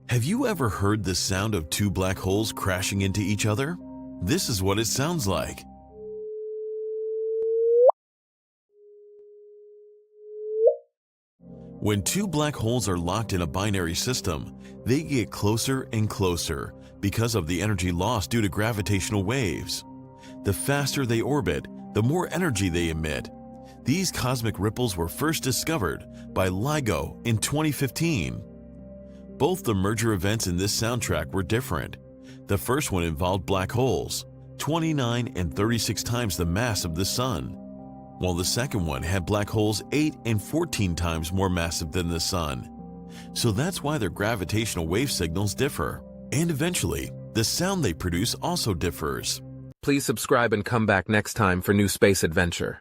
Have you ever heard the sound of two black holes crashing into each other? This is what it sounds like. When two black holes are locked in a binary system, they get closer and closer because of the energy lost due to gravitational waves. The faster they orbit, the more energy they emit. These cosmic ripples were first discovered by LIGO in 2015. Both the merger events in this soundtrack were different. The first one involved black holes, 29 and 36 times the mass of the Sun, while the second one had black holes 8 and 14 times more massive than the Sun. So that's why their gravitational wave signals differ. And eventually, the sound they produce also differs. Please subscribe and come back next time for new space adventure.